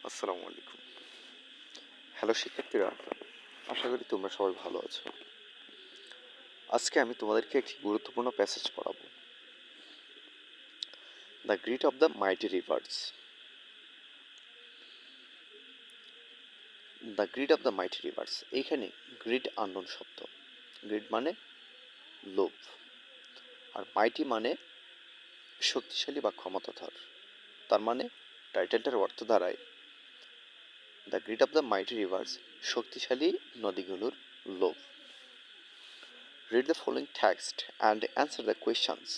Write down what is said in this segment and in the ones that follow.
আসসালামু আলাইকুম। হ্যালো শিক্ষার্থীরা, আশা করি তোমরা সবাই ভালো আছো। আজকে আমি তোমাদেরকে একটি গুরুত্বপূর্ণ প্যাসেজ পড়াবো, the grid of the mighty reverse. The grid of the mighty reverse, এইখানে গ্রিড আননোন শব্দ। গ্রিড মানে লোভ, আর মাইটি মানে শক্তিশালী বা ক্ষমতাধর। তার মানে টাইটেলটার অর্থ দাঁড়ায় the grid of the mighty rivers, শক্তিশালী নদীগুলোর লোভ। Read the following text and answer the questions.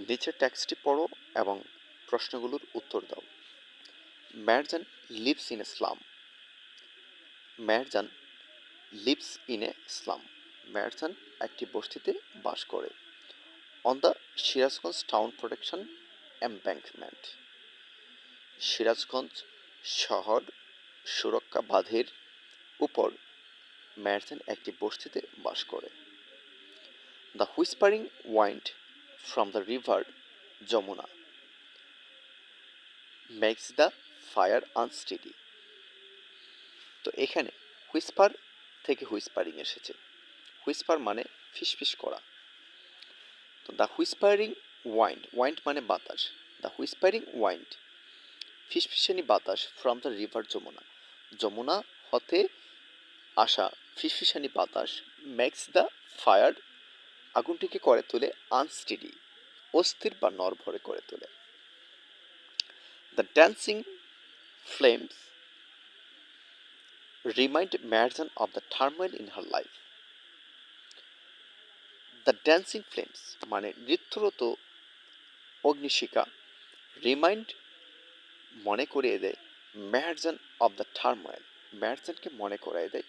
নিচের টেক্সটটি পড়ো এবং প্রশ্নগুলোর উত্তর দাও। Merjan lives in a slum. Merjan lives in a slum. Merjan একটি বস্তিতে বাস করে। On the Sirajganj town protection embankment. Sirajganj শহর সুরক্ষা বাঁধের উপর মেরজান একটি বস্তিতে বাস করে। The whispering wind from the river Jamuna makes the fire unsteady. তো এখানে হুইসপার থেকে হুইসপারিং এসেছে। হুইসপার মানে ফিসফিস করা। তো দ্য হুইসপারিং ওয়াইন্ড, ওয়াইন্ড মানে বাতাস। দ্য হুইসপারিং ওয়াইন্ড, ফিসফিসানি বাতাস from the river Jamuna, Jamuna হতে আসা ফিসফিসানি বাতাস মেক্স দ্য ফায়ার, আগুনটিকে করে তোলে আনস্টেডি, অস্থির বা নড়বড়ে করে তোলে। The dancing flames remind Marjan of the turmoil in her life. The dancing flames মানে নৃত্যরত অগ্নিশিখা, রিমাইন্ড মনে করিয়ে দেয় ম্যারজান অফ দ্য টার্মোইল, ম্যারজানকে মনে করিয়ে দেয়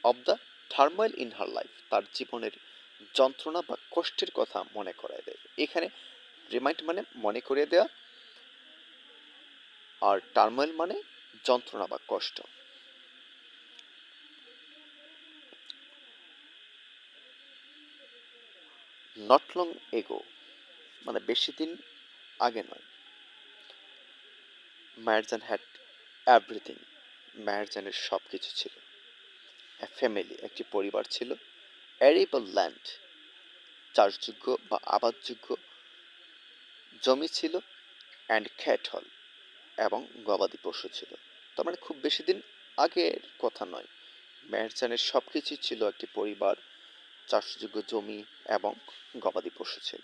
of the turmoil in her life, তার জীবনের যন্ত্রণা বা কষ্টের কথা মনে করিয়ে দেয়। এখানে রিমাইন্ড মানে মনে করিয়ে দেওয়া, আর টার্মোইল মানে যন্ত্রণা বা কষ্ট। নট লং এগো মানে বেশি দিন আগে নয়। ম্যারজান হ্যাড এভরিথিং, ম্যারজানের সব কিছু ছিল। এ ফ্যামিলি একটি পরিবার ছিল। অ্যারেবল ল্যান্ড চাষযোগ্য বা আবাদযোগ্য জমি ছিল। অ্যান্ড ক্যাটল এবং গবাদি পশু ছিল। তার মানে খুব বেশি দিন আগের কথা নয়। ম্যারজানের সব কিছুই ছিল, একটি পরিবার, চাষযোগ্য জমি এবং গবাদি পশু ছিল।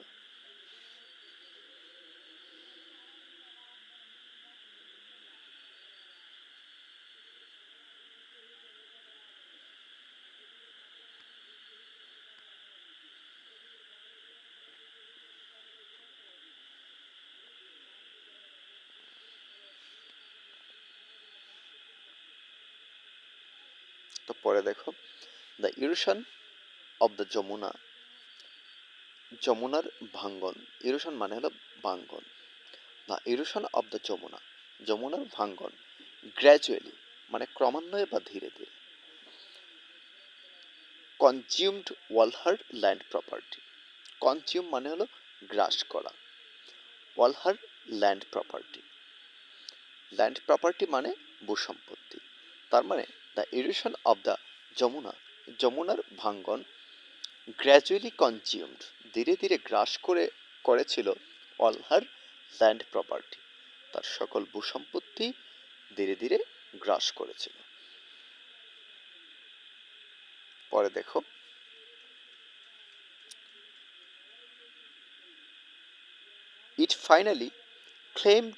তো পরে দেখো, the erosion of the Jamuna, যমুনার ভাঙ্গন। ইরোশন মানে হলো ভাঙ্গন। The erosion of the Jamuna, যমুনার ভাঙ্গন। গ্র্যাজুয়ালি মানে ক্রমান্বয়ে বা ধীরে ধীরে। Consumed all her land property, consume মানে হলো গ্রাস করা, all her land property, land property মানে ভূসম্পত্তি। তার মানে the erosion of the Jamuna, যমুনার ভাঙ্গন, গ্র্যাজুয়ালি কনজিউমড ধীরে ধীরে গ্রাস করেছিল অল হার ল্যান্ড প্রপার্টি, তার সকল ভূসম্পত্তি ধীরে ধীরে গ্রাস করেছিল। পরে দেখো, ইট finally claimed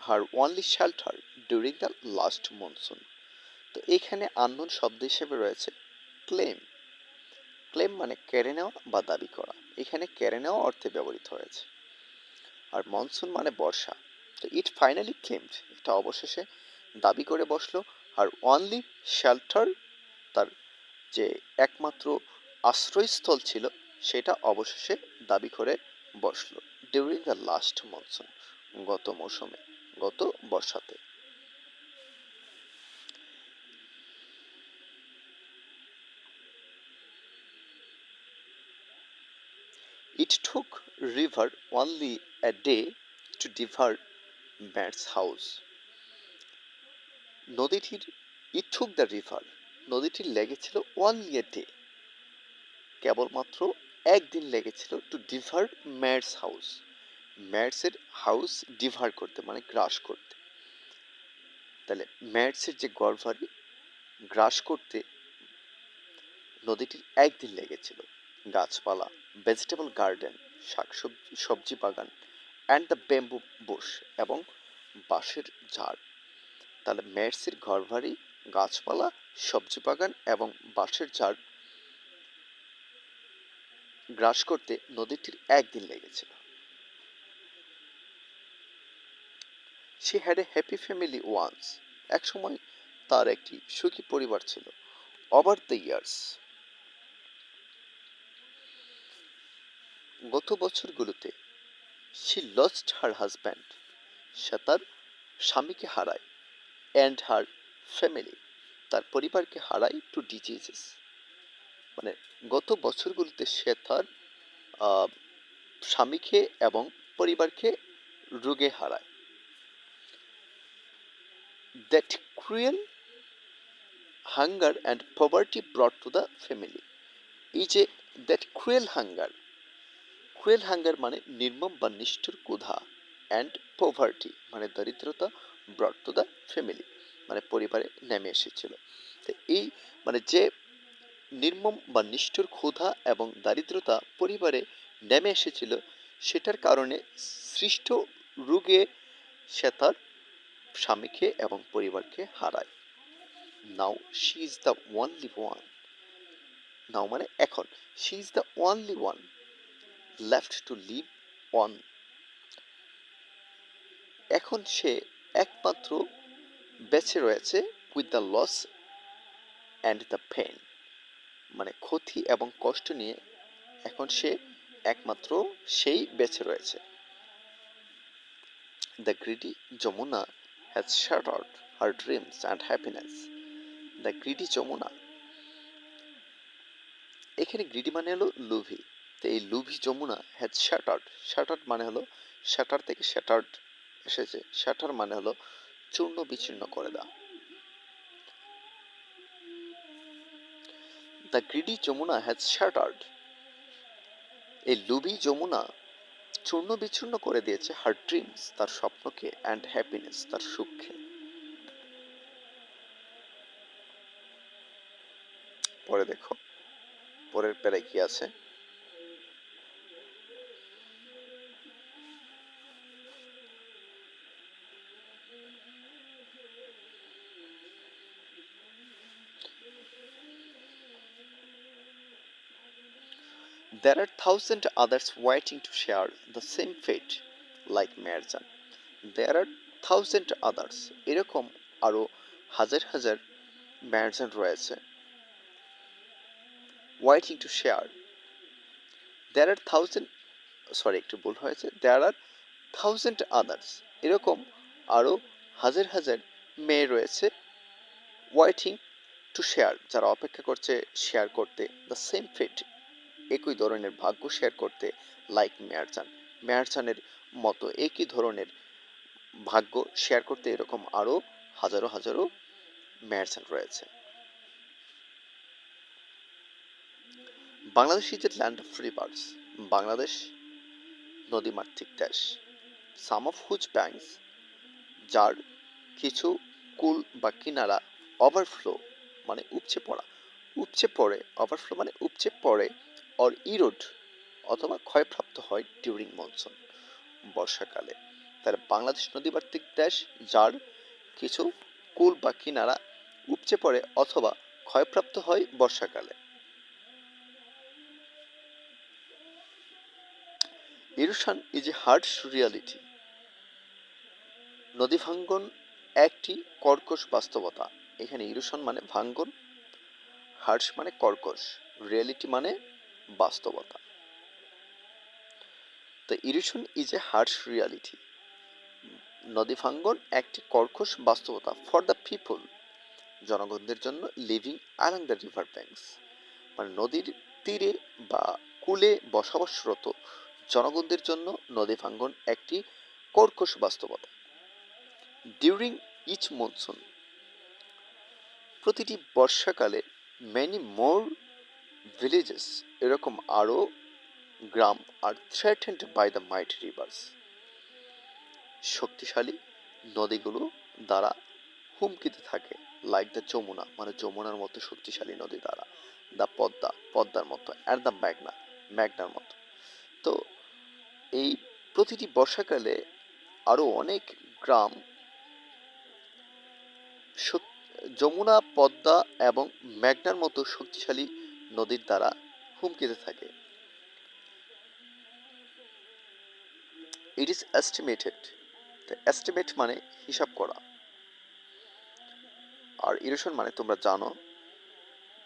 her only shelter during the last monsoon. তো এখানে আননোন শব্দ হিসেবে রয়েছে ক্লেম। ক্লেম মানে কেড়ে নেওয়া বা দাবি করা, এখানে কেড়ে নেওয়া অর্থে ব্যবহৃত হয়েছে। আর মনসুন মানে বর্ষা। তো ইট ফাইনালি ক্লেমড, এটা অবশেষে দাবি করে বসলো। আর অনলি শেল্টার, তার যে একমাত্র আশ্রয়স্থল ছিল সেটা অবশেষে দাবি করে বসলো ডিউরিং দ্য লাস্ট মনসুন, গত মৌসুমে, গত বর্ষাতে। It took River only a day to devour Matt's house. নদীটির it took the river. নদীটির লেগেছিল only a day. কেবলমাত্র একদিন লেগেছিল টু ডিভার ম্যাডস হাউস। ম্যাডসের হাউস ডিভার করতে মানে গ্রাস করতে। তাহলে ম্যাডসের যে গড়বাড়ি গ্রাস করতে নদীটির একদিন লেগেছিল। গাছপালা, ভেজিটেবল গার্ডেন, শাকসবজি সবজি বাগান, অ্যান্ড দ্য ব্যাম্বু বুশ এবং বাঁশের ঝাড়। তাহলে ম্যাডসের ঘরবাড়ি, গাছপালা, সবজি বাগান এবং বাঁশের ঝাড় গ্রাস করতে নদীটির একদিন লেগেছিল। She had a happy family once. একসময় তার একটি সুখী পরিবার ছিল। Over the years. গত বছরগুলোতে she lost her husband. সে তার স্বামীকে হারায় and her family. তার পরিবারকে হারায় to diseases. মানে গত বছরগুলোতে সে তার স্বামীকে এবং পরিবারকে রোগে হারায়। That cruel hunger and poverty brought to the family. এই যে that cruel hunger মানে নির্মম বা নিষ্ঠুর ক্ষুধা and poverty মানে দরিদ্রতা brought to the family মানে পরিবারে নেমে এসেছিল। তো এই মানে যে নির্মম বা নিষ্ঠুর ক্ষুধা এবং দারিদ্রতা পরিবারে নেমে এসেছিল সেটার কারণে সৃষ্ট রোগে সে তার স্বামীকে এবং পরিবারকে হারায়। Now she is the only one. Now মানে এখন she is the only one left to live on. এখন সে একমাত্র বেঁচে রয়েছে with the loss and the pain মানে ক্ষতি এবং কষ্ট নিয়ে এখন সে একমাত্র সেই বেঁচে রয়েছে। The greedy Jamuna has shattered her dreams and happiness. The greedy Jamuna, এখানে গ্রিডি মানে হলো লুভি। তো এই লুভি যমুনা হ্যাজ শ্যাটার্ড মানে হলো শ্যাটার থেকে শ্যাটার্ড এসেছে। শ্যাটার মানে হলো চূর্ণ বিচূর্ণ করে দেওয়া। The greedy Jamuna has shattered, এই লুভি যমুনা চূর্ণ বিচূর্ণ করে দিয়েছে হার ড্রিমস তার স্বপ্নকে অ্যান্ড হ্যাপিনেস তার সুখকে। পরে দেখো পরের প্যারায় কি আছে। There are thousand others waiting to share the same fate like Merjan. There are thousand others, এরকম আরো হাজার হাজার ম্যারজান রয়েছে। waiting to share. There are thousand, একটু ভুল হয়েছে। There are thousand others, এরকম আরো হাজার হাজার মেয়ে রয়েছে waiting to share, যারা অপেক্ষা করছে শেয়ার করতে the same fate, একই ধরনের ভাগ্য শেয়ার করতে লাইক মেয়ারজানের মতো একই ধরনের ভাগ্য শেয়ার করতে এরকম আরো হাজারো হাজারো মেয়ারজান রয়েছে। Bangladesh is a land of rivers. Bangladesh নদীমাতৃক দেশ। সাম অফ হুজ ব্যাংকস, যার কিছু কুল বা কিনারা ওভারফ্লো মানে উপচে পড়া, উপচে পড়ে, ওভারফ্লো মানে উপচে পড়ে, অর ইরোড অথবা ক্ষয়প্রাপ্ত হয় ডিউরিং মনসুন বর্ষাকালে। তাহলে বাংলাদেশ নদীমাতৃক দেশ যার কিছু কুল বা কিনারা উপচে পড়ে অথবা ক্ষয়প্রাপ্ত হয় বর্ষাকালে। Erosion is a harsh reality. নদী ভাঙ্গন একটি কর্কশ বাস্তবতা। এখানে ইরোশন মানে ভাঙ্গন, হার্শ মানে কর্কশ, রিয়ালিটি মানে বাস্তবতা। The erosion is a harsh reality. নদী ভাঙ্গন একটি কর্কশ বাস্তবতা ফর দ্য পিপল, জনগণদের জন্য living along the river banks মানে নদীর তীরে বা কূলে বসবাসরত জনগণদের জন্য নদী ভাঙ্গন একটি কর্কশ বাস্তবতা। ডিউরিং ইচ মনসুন, প্রতিটি বর্ষাকালে মেনি মোর ভিলেজেস, এরকম আরও গ্রাম আর threatened by the mighty rivers, শক্তিশালী নদীগুলো দ্বারা হুমকিতে থাকে। লাইক দ্য যমুনা, মানে যমুনার মতো শক্তিশালী নদী দ্বারা, দ্য পদ্মা, পদ্মার মতো, অ্যান্ড দ্য মেঘনা, মেঘনার মতো। তো এই প্রতিটি বর্ষাকালে আরও অনেক গ্রাম যমুনা, পদ্মা এবং মেঘনার মতো শক্তিশালী নদীর দ্বারা হুমকিতে থাকে। ইট ইজ এস্টিমেটেড, এস্টিমেট মানে হিসাব করা, আর ইরোশন মানে তোমরা জানো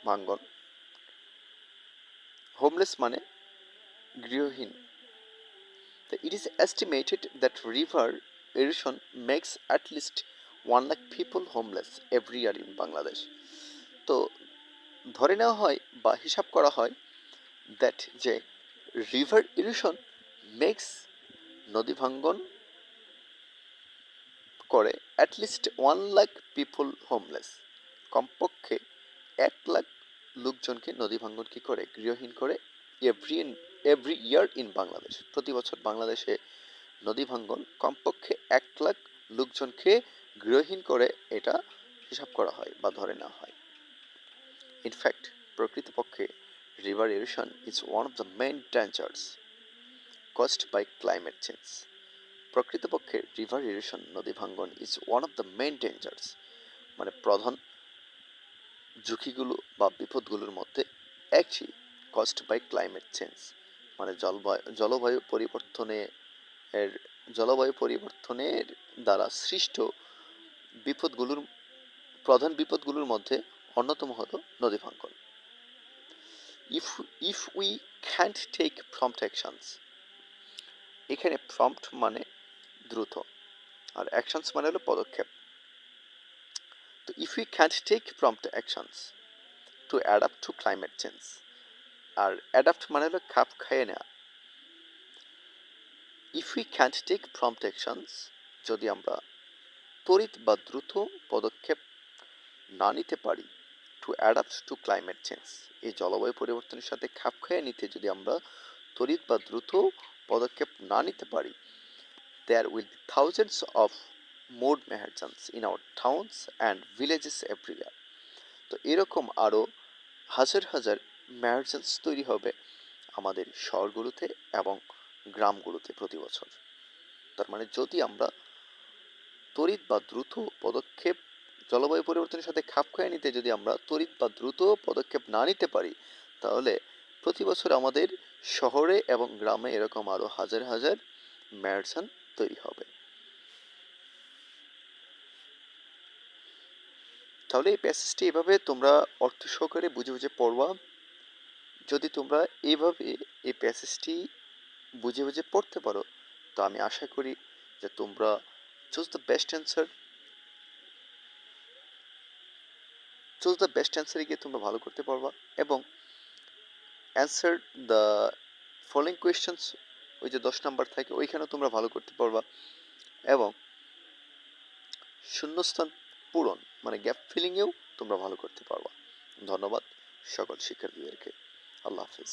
ভাঙ্গন, হোমলেস মানে গৃহহীন। It is estimated that river erosion makes at least 1 lakh people homeless every year in Bangladesh. তো ধরে নেওয়া হয় বা হিসাব করা হয় দ্যাট যে রিভার ইরোশন মেক্স, নদী ভাঙ্গন করে অ্যাটলিস্ট 1 লাখ পিপল হোমলেস, কমপক্ষে 1 লাখ লোকজনকে নদী ভাঙ্গন কি করে, গৃহহীন করে, এভরি ইয়ার ইন বাংলাদেশ, প্রতি বছর বাংলাদেশে নদী ভাঙ্গন কমপক্ষে 1 লাখ লোকজনকে গৃহহীন করে, এটা হিসাব করা হয় বা ধরে নেওয়া হয়। ইনফ্যাক্ট প্রকৃতপক্ষে river erosion is one of the main dangers caused by climate change. প্রকৃতপক্ষে রিভার ইরোশন, নদী ভাঙ্গন, is one of the main dangers, মানে প্রধান ঝুঁকিগুলো বা বিপদগুলোর মধ্যে একটি কজড বাই ক্লাইমেট চেঞ্জ, মানে জলবায়ু পরিবর্তনের দ্বারা সৃষ্ট প্রধান বিপদগুলোর মধ্যে অন্যতম হল নদী ভাঙ্গন। If we can't take prompt actions, এখানে প্রম্পট মানে দ্রুত আর অ্যাকশনস মানে হলো পদক্ষেপ। তো if we can't take prompt actions to adapt to climate change, আর অ্যাডাপ্ট মানে হলো খাপ খাইয়ে নেওয়া। If we can't take prompt actions, যদি আমরা ত্বরিত বা দ্রুত পদক্ষেপ না নিতে পারি, to adapt to climate change, এই জলবায়ু পরিবর্তনের সাথে খাপ খাইয়ে নিতে যদি আমরা ত্বরিত বা দ্রুত পদক্ষেপ না নিতে পারি, there will be thousands of more meherjans in our towns and villages every year. তো এরকম আরও হাজার হাজার মেহেরজান্স তৈরি হবে আমাদের শহরগুলোতে এবং গ্রামগুলোতে প্রতি বছর। তার মানে যদি আমরা ত্বরিত বা দ্রুত পদক্ষেপ, জলবায়ু পরিবর্তনের সাথে খাপ খাইয়ে নিতে যদি আমরা ত্বরিত বা দ্রুত পদক্ষেপ না নিতে পারি, তাহলে প্রতি বছর আমাদের শহরে এবং গ্রামে এরকম আরও হাজার হাজার মেহেরজান তৈরি হবে। তাহলে এই প্যাসেজটি এভাবে তোমরা অর্থ সহকারে বুঝে বুঝে পড়বা। যদি তোমরা এইভাবে এই প্যাসেজটি বুঝে বুঝে পড়তে পারো, তো আমি আশা করি যে তোমরা চুজ দ্য বেস্ট অ্যান্সারে গিয়ে তোমরা ভালো করতে পারবা এবং অ্যান্সার দ্য ফলোইং কোয়েশ্চেন্স, ওই যে 10 নাম্বার থাকে ওইখানেও তোমরা ভালো করতে পারবা এবং শূন্যস্থান পূরণ মানে গ্যাপ ফিলিংয়েও তোমরা ভালো করতে পারবা। ধন্যবাদ সকল শিক্ষার্থীদেরকে। আল্লাহ হাফিজ।